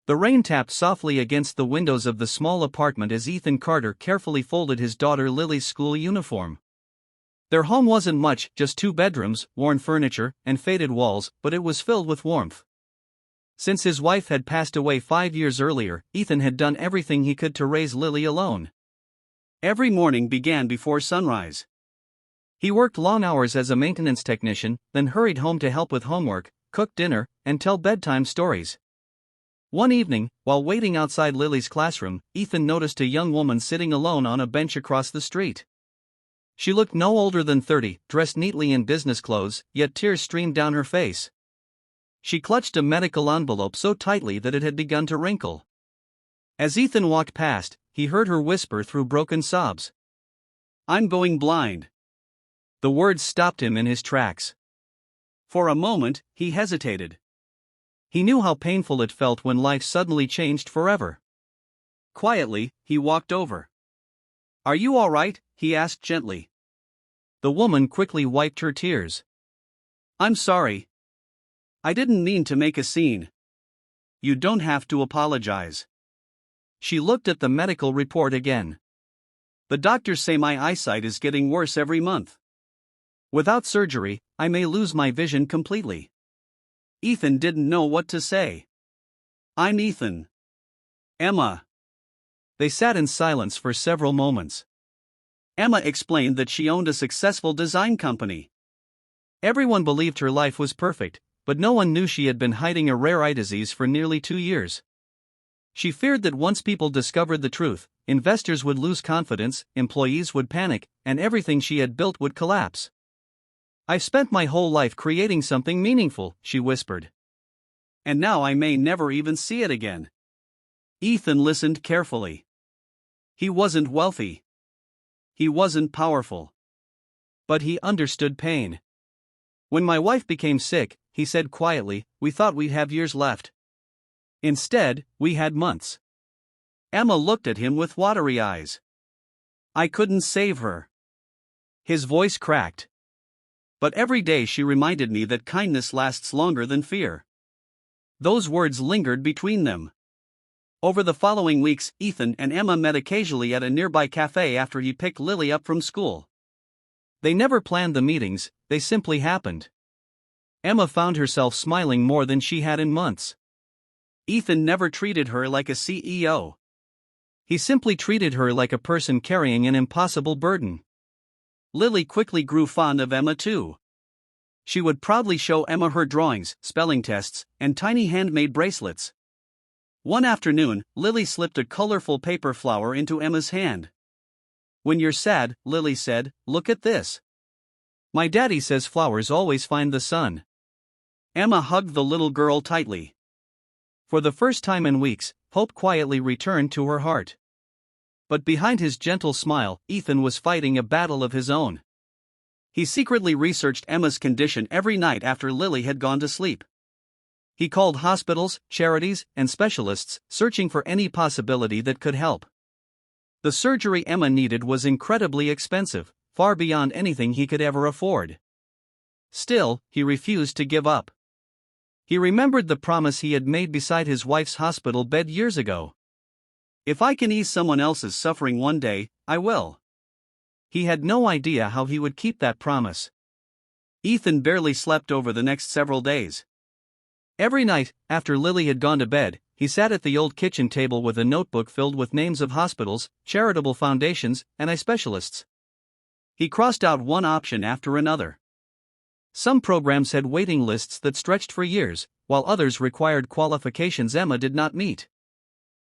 The rain tapped softly against the windows of the small apartment as Ethan Carter carefully folded his daughter Lily's school uniform. Their home wasn't much, just 2 bedrooms, worn furniture, and faded walls, but it was filled with warmth. Since his wife had passed away 5 years earlier, Ethan had done everything he could to raise Lily alone. Every morning began before sunrise. He worked long hours as a maintenance technician, then hurried home to help with homework, cook dinner, and tell bedtime stories. One evening, while waiting outside Lily's classroom, Ethan noticed a young woman sitting alone on a bench across the street. She looked no older than 30, dressed neatly in business clothes, yet tears streamed down her face. She clutched a medical envelope so tightly that it had begun to wrinkle. As Ethan walked past, he heard her whisper through broken sobs, "I'm going blind." The words stopped him in his tracks. For a moment, he hesitated. He knew how painful it felt when life suddenly changed forever. Quietly, he walked over. "Are you all right?" he asked gently. The woman quickly wiped her tears. "I'm sorry. I didn't mean to make a scene." "You don't have to apologize." She looked at the medical report again. "The doctors say my eyesight is getting worse every month. Without surgery, I may lose my vision completely." Ethan didn't know what to say. "I'm Ethan. Emma." They sat in silence for several moments. Emma explained that she owned a successful design company. Everyone believed her life was perfect, but no one knew she had been hiding a rare eye disease for nearly 2 years. She feared that once people discovered the truth, investors would lose confidence, employees would panic, and everything she had built would collapse. "I've spent my whole life creating something meaningful," she whispered. "And now I may never even see it again." Ethan listened carefully. He wasn't wealthy. He wasn't powerful. But he understood pain. "When my wife became sick," he said quietly, "we thought we'd have years left. Instead, we had months." Emma looked at him with watery eyes. "I couldn't save her." His voice cracked. "But every day she reminded me that kindness lasts longer than fear." Those words lingered between them. Over the following weeks, Ethan and Emma met occasionally at a nearby cafe after he picked Lily up from school. They never planned the meetings, they simply happened. Emma found herself smiling more than she had in months. Ethan never treated her like a CEO. He simply treated her like a person carrying an impossible burden. Lily quickly grew fond of Emma too. She would proudly show Emma her drawings, spelling tests, and tiny handmade bracelets. One afternoon, Lily slipped a colorful paper flower into Emma's hand. "When you're sad," Lily said, "look at this. My daddy says flowers always find the sun." Emma hugged the little girl tightly. For the first time in weeks, hope quietly returned to her heart. But behind his gentle smile, Ethan was fighting a battle of his own. He secretly researched Emma's condition every night after Lily had gone to sleep. He called hospitals, charities, and specialists, searching for any possibility that could help. The surgery Emma needed was incredibly expensive, far beyond anything he could ever afford. Still, he refused to give up. He remembered the promise he had made beside his wife's hospital bed years ago. "If I can ease someone else's suffering one day, I will." He had no idea how he would keep that promise. Ethan barely slept over the next several days. Every night, after Lily had gone to bed, he sat at the old kitchen table with a notebook filled with names of hospitals, charitable foundations, and eye specialists. He crossed out one option after another. Some programs had waiting lists that stretched for years, while others required qualifications Emma did not meet.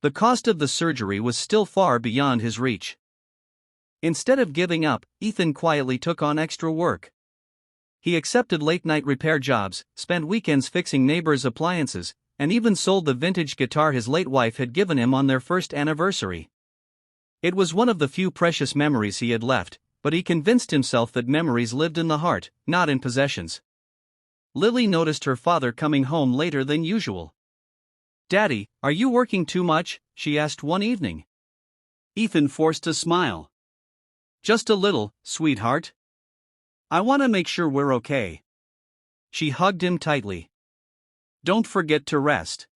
The cost of the surgery was still far beyond his reach. Instead of giving up, Ethan quietly took on extra work. He accepted late-night repair jobs, spent weekends fixing neighbors' appliances, and even sold the vintage guitar his late wife had given him on their first anniversary. It was one of the few precious memories he had left, but he convinced himself that memories lived in the heart, not in possessions. Lily noticed her father coming home later than usual. "Daddy, are you working too much?" she asked one evening. Ethan forced a smile. "Just a little, sweetheart. I want to make sure we're okay." She hugged him tightly. "Don't forget to rest."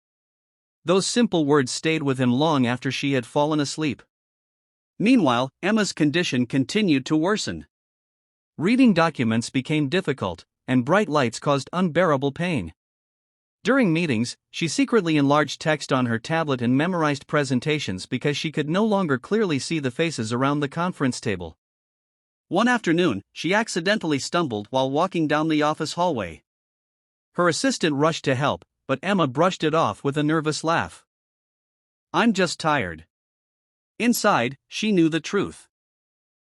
Those simple words stayed with him long after she had fallen asleep. Meanwhile, Emma's condition continued to worsen. Reading documents became difficult, and bright lights caused unbearable pain. During meetings, she secretly enlarged text on her tablet and memorized presentations because she could no longer clearly see the faces around the conference table. One afternoon, she accidentally stumbled while walking down the office hallway. Her assistant rushed to help, but Emma brushed it off with a nervous laugh. "I'm just tired." Inside, she knew the truth.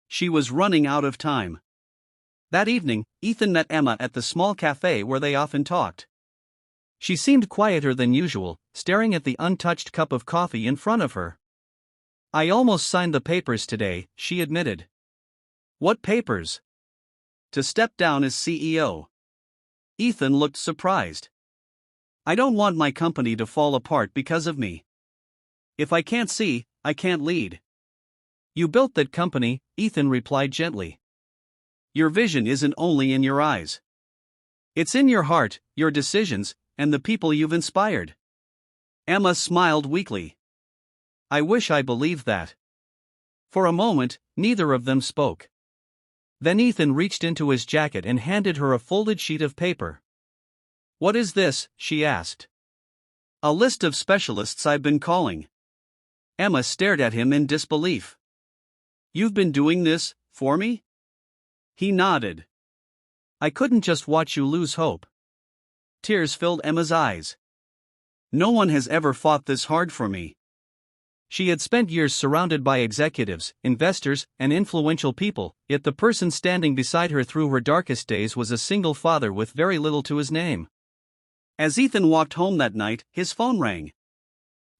She was running out of time. That evening, Ethan met Emma at the small cafe where they often talked. She seemed quieter than usual, staring at the untouched cup of coffee in front of her. "I almost signed the papers today," she admitted. "What papers?" "To step down as CEO." Ethan looked surprised. "I don't want my company to fall apart because of me. If I can't see, I can't lead." "You built that company," Ethan replied gently. "Your vision isn't only in your eyes. It's in your heart, your decisions, and the people you've inspired." Emma smiled weakly. "I wish I believed that." For a moment, neither of them spoke. Then Ethan reached into his jacket and handed her a folded sheet of paper. "What is this?" she asked. "A list of specialists I've been calling." Emma stared at him in disbelief. "You've been doing this, for me?" He nodded. "I couldn't just watch you lose hope." Tears filled Emma's eyes. "No one has ever fought this hard for me." She had spent years surrounded by executives, investors, and influential people, yet the person standing beside her through her darkest days was a single father with very little to his name. As Ethan walked home that night, his phone rang.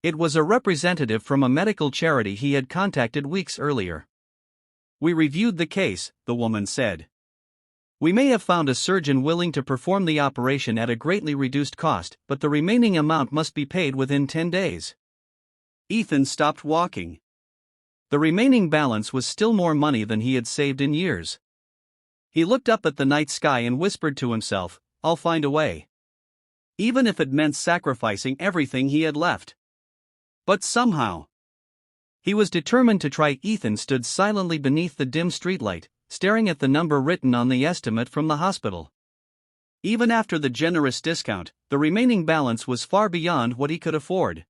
It was a representative from a medical charity he had contacted weeks earlier. "We reviewed the case," the woman said. "We may have found a surgeon willing to perform the operation at a greatly reduced cost, but the remaining amount must be paid within 10 days. Ethan stopped walking. The remaining balance was still more money than he had saved in years. He looked up at the night sky and whispered to himself, "I'll find a way." Even if it meant sacrificing everything he had left. But somehow. He was determined to try. Ethan stood silently beneath the dim streetlight, staring at the number written on the estimate from the hospital. Even after the generous discount, the remaining balance was far beyond what he could afford.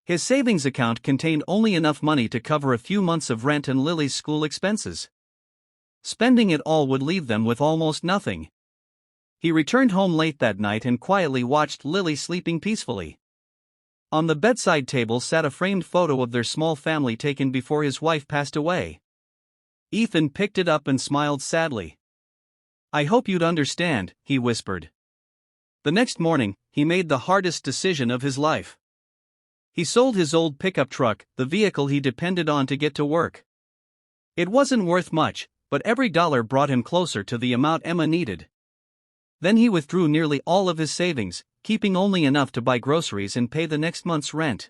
His savings account contained only enough money to cover a few months of rent and Lily's school expenses. Spending it all would leave them with almost nothing. He returned home late that night and quietly watched Lily sleeping peacefully. On the bedside table sat a framed photo of their small family taken before his wife passed away. Ethan picked it up and smiled sadly. "I hope you'd understand," he whispered. The next morning, he made the hardest decision of his life. He sold his old pickup truck, the vehicle he depended on to get to work. It wasn't worth much, but every dollar brought him closer to the amount Emma needed. Then he withdrew nearly all of his savings, keeping only enough to buy groceries and pay the next month's rent.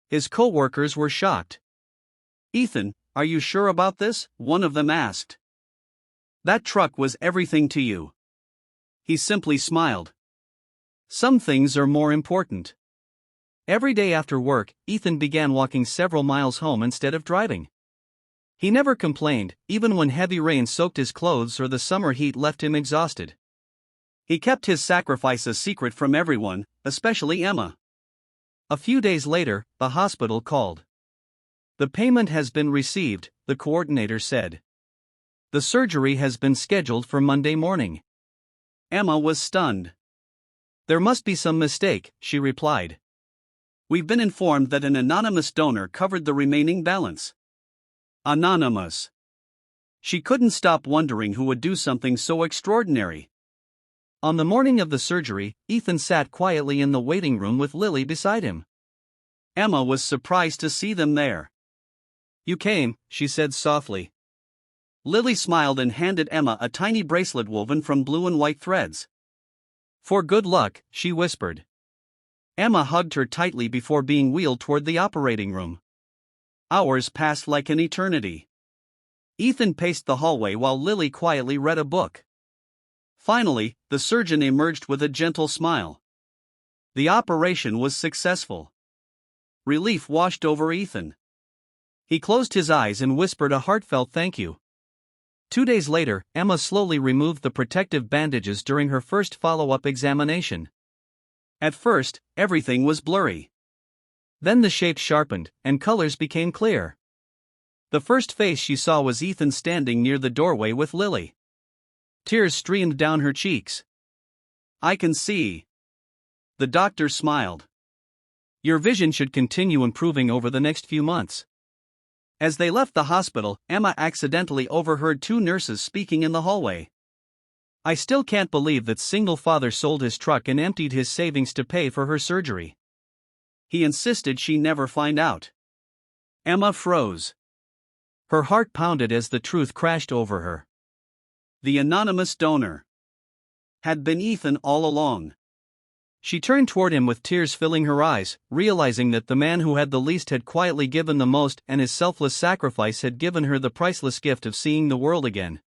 His co-workers were shocked. "Ethan, are you sure about this?" one of them asked. "That truck was everything to you." He simply smiled. "Some things are more important." Every day after work, Ethan began walking several miles home instead of driving. He never complained, even when heavy rain soaked his clothes or the summer heat left him exhausted. He kept his sacrifice a secret from everyone, especially Emma. A few days later, the hospital called. "The payment has been received," the coordinator said. "The surgery has been scheduled for Monday morning." Emma was stunned. "There must be some mistake," she replied. "We've been informed that an anonymous donor covered the remaining balance." Anonymous. She couldn't stop wondering who would do something so extraordinary. On the morning of the surgery, Ethan sat quietly in the waiting room with Lily beside him. Emma was surprised to see them there. "You came," she said softly. Lily smiled and handed Emma a tiny bracelet woven from blue and white threads. "For good luck," she whispered. Emma hugged her tightly before being wheeled toward the operating room. Hours passed like an eternity. Ethan paced the hallway while Lily quietly read a book. Finally, the surgeon emerged with a gentle smile. The operation was successful. Relief washed over Ethan. He closed his eyes and whispered a heartfelt thank you. 2 days later, Emma slowly removed the protective bandages during her first follow-up examination. At first, everything was blurry. Then the shape sharpened, and colors became clear. The first face she saw was Ethan standing near the doorway with Lily. Tears streamed down her cheeks. "I can see." The doctor smiled. "Your vision should continue improving over the next few months." As they left the hospital, Emma accidentally overheard 2 nurses speaking in the hallway. "I still can't believe that single father sold his truck and emptied his savings to pay for her surgery. He insisted she never find out." Emma froze. Her heart pounded as the truth crashed over her. The anonymous donor had been Ethan all along. She turned toward him with tears filling her eyes, realizing that the man who had the least had quietly given the most, and his selfless sacrifice had given her the priceless gift of seeing the world again.